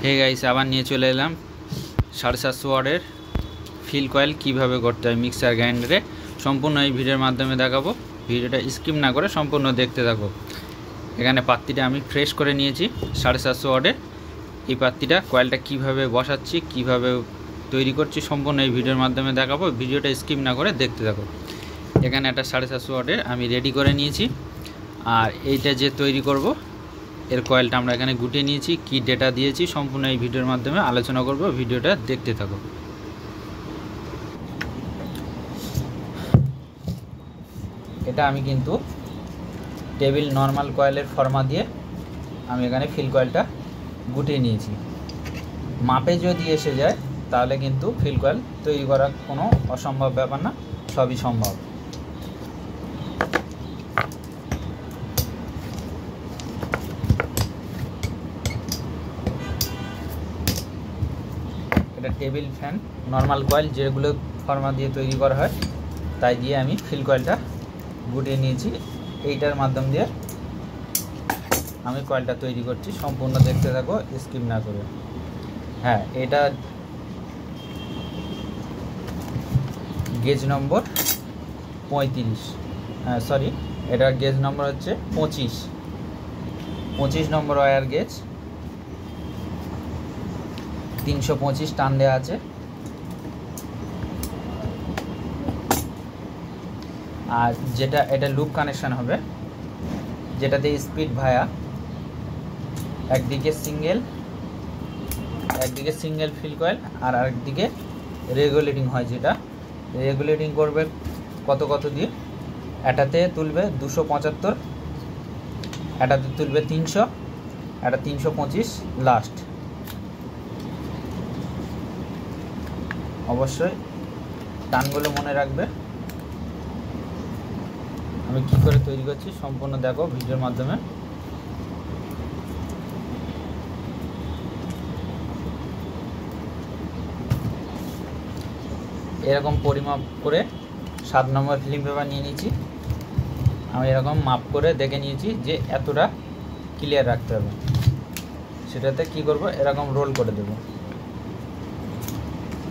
Hey guys, আবার নিয়ে চলে এলাম 750 ওয়াটের ফিল কয়েল কীভাবে করতে হয় মিক্সার গ্রাইন্ডারে। সম্পূর্ণ এই ভিডিওর মাধ্যমে দেখাবো। ভিডিওটা স্কিপ না করে সম্পূর্ণ দেখতে থাকো। এখানে পাত্তিটা আমি ফ্রেশ করে নিয়েছি 750 ওয়াটের। এই পাত্তিটা কয়েলটা কিভাবে বসাচ্ছি, কিভাবে তৈরি করছি সম্পূর্ণ এই ভিডিওর মাধ্যমে দেখাবো। ভিডিওটা স্কিপ না করে দেখতে থাকো। এখানে একটা 750 ওয়াটের আমি রেডি করে নিয়েছি, আর এইটা যে তৈরি করব এর কয়েলটা আমরা এখানে গুটিয়ে নিয়েছি। কি ডেটা দিয়েছি সম্পূর্ণ এই ভিডিওর মাধ্যমে আলোচনা করব। ভিডিওটা দেখতে থাকো। এটা আমি কিন্তু টেবিল নর্মাল কয়েলের ফর্মা দিয়ে আমি এখানে ফিল কয়েলটা গুটিয়ে নিয়েছি। মাপে যদি এসে যায় তাহলে কিন্তু ফিল কয়েল তৈরি করা কোনো অসম্ভব ব্যাপার না, সবই সম্ভব। এটা টেবিল ফ্যান নর্মাল কয়েল যেগুলো ফর্মা দিয়ে তৈরি করা হয়, তাই দিয়ে আমি ফিল কয়েলটা গুটিয়ে নিয়েছি। এইটার মাধ্যম দিয়ে আমি কয়েলটা তৈরি করছি। সম্পূর্ণ দেখতে থাকো স্কিপ না করে। হ্যাঁ, এটা গেজ নম্বর 35, সরি, এটা গেজ নম্বর হচ্ছে 25 নম্বর ওয়্যার গেজ। 325 টান দেওয়া আছে। আর যেটা এটা লুপ কানেকশন হবে, যেটাতে স্পিড ভায়া একদিকে সিঙ্গেল ফিল কয়েল আর আরেকদিকে রেগুলেটিং হয়। যেটা রেগুলেটিং করবে কত দিয়ে, এটাতে তুলবে 275, এটাতে তুলবে 300, এটা 325 লাস্ট। অবশ্যই টানগুলো মনে রাখবে। আমি কি করে তৈরি করছি সম্পূর্ণ দেখো ভিডিওর মাধ্যমে। এরকম পরিমাপ করে 7 নম্বর ফিলিং পেপার নিয়ে নিয়েছি। আমি এরকম মাপ করে দেখে নিয়েছি যে এতটা ক্লিয়ার রাখতে হবে। সেটাতে কি করব, এরকম রোল করে দেব।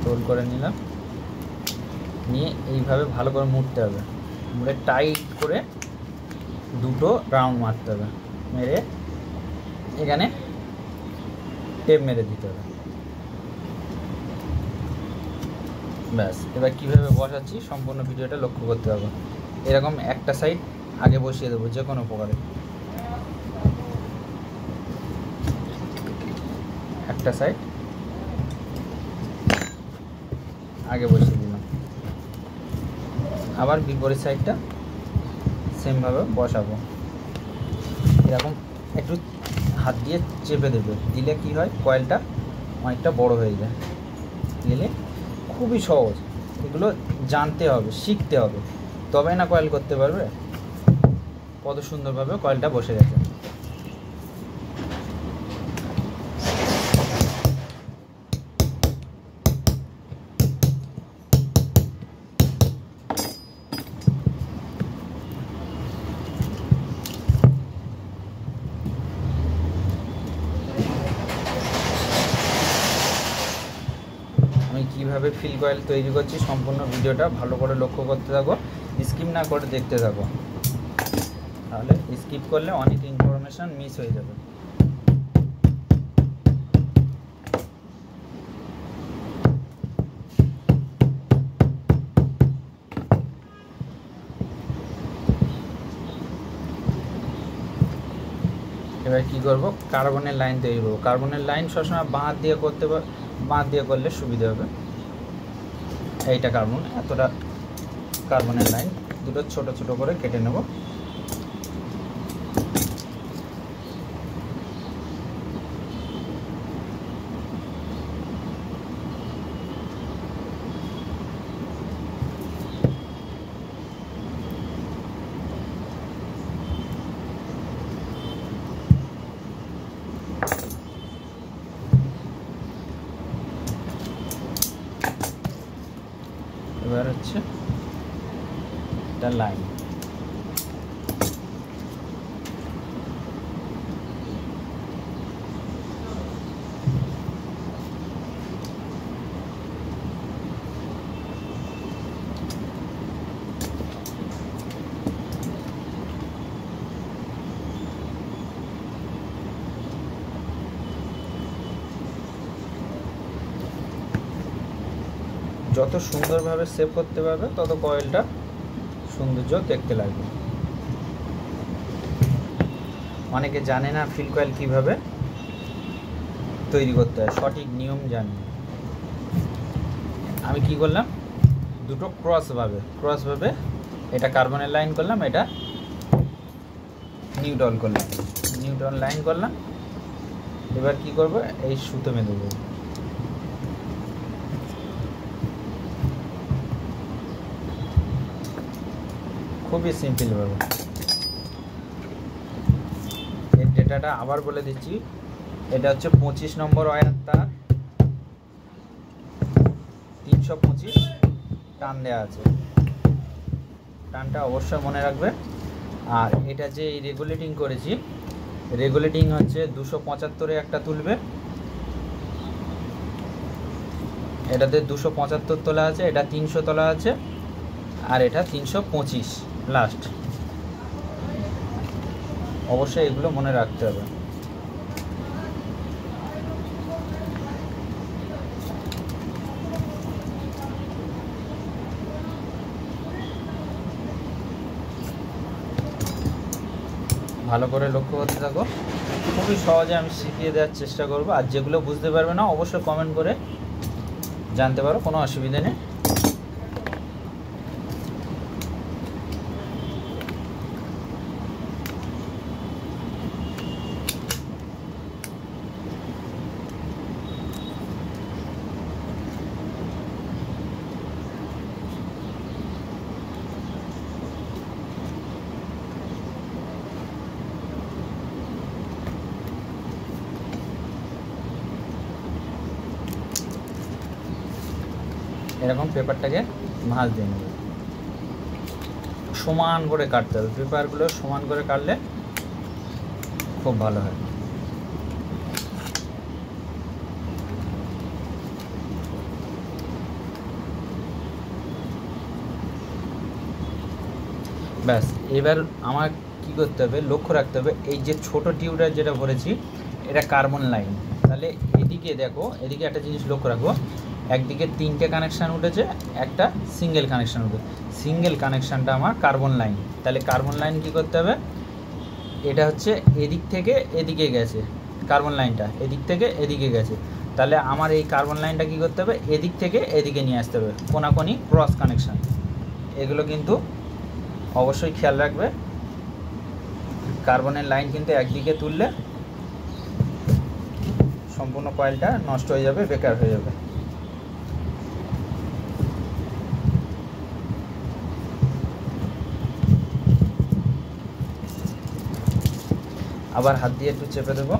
রোল করে নিলাম, নিয়ে এইভাবে ভালো করে মুড়তে হবে। মুড়ে টাইট করে দুটো রাউন্ড মারতে হবে। মেরে এখানে টেপ মেরে দিতে হবে। ব্যাস, এবার কীভাবে বসাচ্ছি সম্পূর্ণ ভিডিওটা লক্ষ্য করতে হবে। এরকম একটা সাইড আগে বসিয়ে দেবো যে কোনো প্রকারে। একটা সাইড আগে বসিয়ে দিলাম, আবার বিপরীত সাইডটা সেমভাবে বসাবো। এরকম একটু হাত দিয়ে চেপে দেবে, দিলে কি হয় কয়েলটা অনেকটা বড় হয়ে যায়। দিলে খুবই সহজ। এগুলো জানতে হবে, শিখতে হবে, তবেই না কয়েল করতে পারবে। কত সুন্দরভাবে কয়েলটা বসে গেছে। আমি কীভাবে ফিল কয়েল তৈরি করছি সম্পূর্ণ ভিডিওটা ভালো করে লক্ষ্য করতে থাকো, স্কিপ না করে দেখতে থাকো। তাহলে স্কিপ করলে অনেক ইনফরমেশান মিস হয়ে যাবে। এবার কী করবো, কার্বনের লাইন তৈরি করবো। কার্বনের লাইন সবসময় বাঁ দিয়ে করতে, বাঁ দিয়ে করলে সুবিধা হবে। এইটা কার্বন, এতটা কার্বনের লাইন দুটো ছোট ছোট করে কেটে নেব। এবার হচ্ছে এটা লাইন। যত সুন্দরভাবে সেভ করতে পারবে তত কয়েলটা সৌন্দর্য দেখতে লাগবে। অনেকে জানে না ফিল কয়েল কীভাবে তৈরি করতে হয়, সঠিক নিয়ম জানি। আমি কি করলাম, দুটো ক্রসভাবে এটা কার্বনের লাইন করলাম, এটা নিউট্রাল লাইন করলাম। এবার কি করব, এই সুতো বেঁধে দেবো। খুবই সিম্পলভাবে। এর ডেটাটা আবার বলে দিচ্ছি, এটা হচ্ছে 25 নম্বর ওয়্যার তার, 325 টান দেওয়া আছে, টানটা অবশ্যই মনে রাখবে। আর এটা যে রেগুলেটিং করেছি, রেগুলেটিং হচ্ছে 275-এ একটা তুলবে, এটাতে 275 তোলা আছে, এটা 300 তোলা আছে, আর এটা 325 লাস্ট। অবশ্যই এগুলো মনে রাখতে হবে। ভালো করে লক্ষ্য করতে থাকো, খুবই সহজে আমি শিখিয়ে দেওয়ার চেষ্টা করব। আর যেগুলো বুঝতে পারবে না অবশ্যই কমেন্ট করে জানতে পারো, কোনো অসুবিধা নেই। এরকম পেপারটাকে ভাঁজ দিয়ে নেবে, সমান করে কাটতে হবে, পেপারগুলো সমান করে কাটলে খুব ভালো হয়। ব্যাস, এবার আমার কি করতে হবে, লক্ষ্য রাখতে হবে, এই যে ছোট টিউবটা যেটা ভরেছি এটা কার্বন লাইন। তাহলে এদিকে দেখো, এদিকে একটা জিনিস লক্ষ্য রাখবো, একদিকে 3টে কানেকশান উঠেছে, একটা সিঙ্গেল কানেকশান উঠেছে, সিঙ্গেল কানেকশানটা আমার কার্বন লাইন। তাহলে কার্বন লাইন কি করতে হবে, এটা হচ্ছে এদিক থেকে এদিকে গেছে, কার্বন লাইনটা এদিক থেকে এদিকে গেছে, তাহলে আমার এই কার্বন লাইনটা কি করতে হবে, এদিক থেকে এদিকে নিয়ে আসতে হবে, কোনাকোনি ক্রস কানেকশান। এগুলো কিন্তু অবশ্যই খেয়াল রাখবে। কার্বনের লাইন কিন্তু একদিকে তুললে সম্পূর্ণ কয়েলটা নষ্ট হয়ে যাবে, বেকার হয়ে যাবে। আবার হাত দিয়ে একটু চেপে দেবো।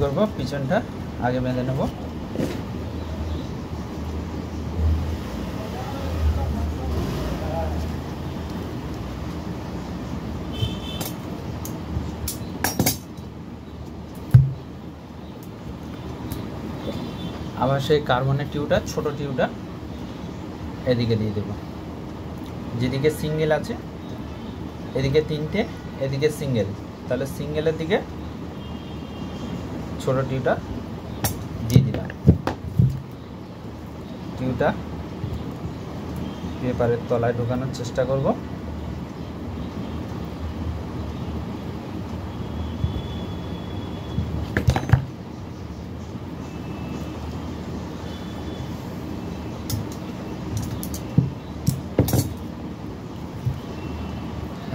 করব, পিছনটা আগে বেঁধে নেব। আবার সেই কার্বনের টিউবটা, ছোট টিউবটা এদিকে দিয়ে দেব। যেদিকে সিঙ্গেল আছে এদিকে 3টে, এদিকে সিঙ্গেল, তাহলে সিঙ্গেলের দিকে ছোট টিউবটা দিয়ে দিলাম। টিউবটা পেপারের তলায় ঢোকানোর চেষ্টা করব।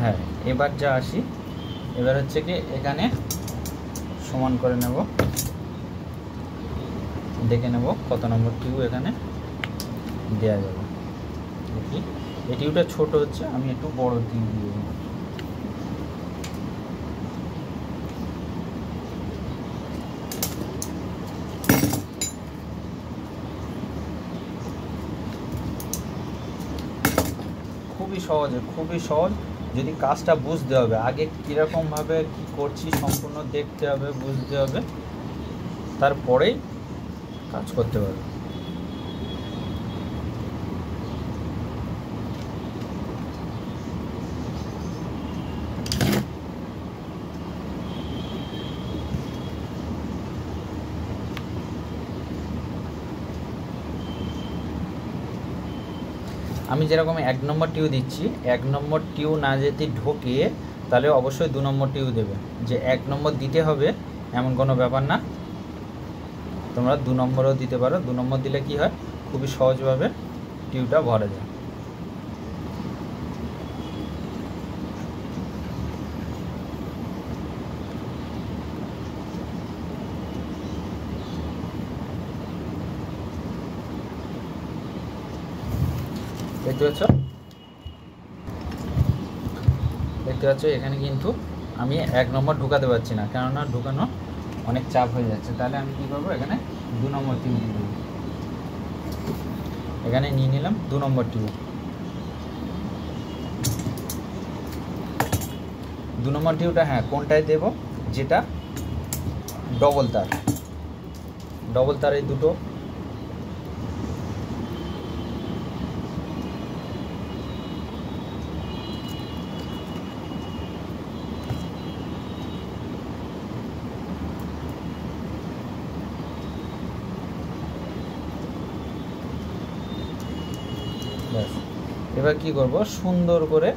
হ্যাঁ, এবার যা আসি, এবার হচ্ছে কি এখানে সমান করে নেব, দেখে নেব কত নম্বর টিউ এখানে দেওয়া যাবে। দেখি এই টিউটা ছোট হচ্ছে, আমি একটু বড় টিউ দিয়ে দেবো। খুবই সহজ। যদি কাজটা বুঝতে হবে, আগে কীরকমভাবে কী করছি সম্পূর্ণ দেখতে হবে, বুঝতে হবে, তারপরেই কাজ করতে পারবে। আমি যেরকম 1 নম্বর টিউ দিচ্ছি, 1 নম্বর টিউ না যদি ঢোকে তাহলে অবশ্যই 2 নম্বর টিউ দেবে। যে 1 নম্বর দিতে হবে এমন কোনো ব্যাপার না, তোমরা 2 নম্বরও দিতে পারো। 2 নম্বর দিলে কি হয়, খুবই সহজভাবে টিউটা ভরা যায়। দেখতে পাচ্ছ এখানে কিন্তু আমি 1 নম্বর ঢুকাতে পারছি না, কেননা ঢুকানো অনেক চাপ হয়ে যাচ্ছে। তাহলে আমি কি করবো, এখানে 2 নম্বর টিউব দিয়ে দেবো। এখানে নিয়ে নিলাম 2 নম্বর টিউব। 2 নম্বর টিউবটা হ্যাঁ কোনটায় দেব, যেটা ডবল তার এই দুটো। ব্যাস, এবার কি করব, সুন্দর করে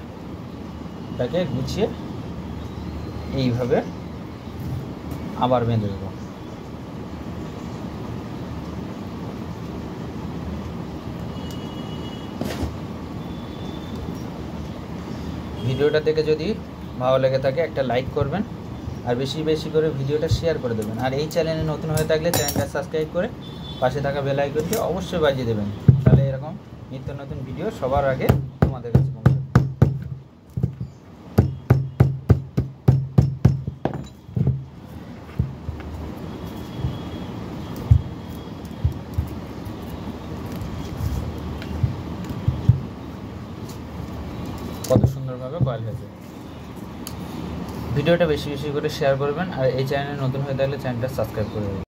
এটাকে গুছিয়ে এইভাবে আবার বেঁধে দেবো। ভিডিওটা দেখে যদি ভালো লেগে থাকে একটা লাইক করবেন, আর বেশি বেশি করে ভিডিওটা শেয়ার করে দেবেন। আর এই চ্যানেলে নতুন হয়ে থাকলে চ্যানেলটা সাবস্ক্রাইব করে পাশে থাকা বেল আইকনটি অবশ্যই বাজিয়ে দেবেন, তাহলে এরকম নিত্য নতুন ভিডিও সবার আগে তোমাদের কাছে পৌঁছাবে। কত সুন্দরভাবে কয়েল হয়েছে। ভিডিওটা বেশি বেশি করে শেয়ার করবেন, আর এই চ্যানেলে নতুন হয়ে থাকলে চ্যানেলটা সাবস্ক্রাইব করে দেবেন।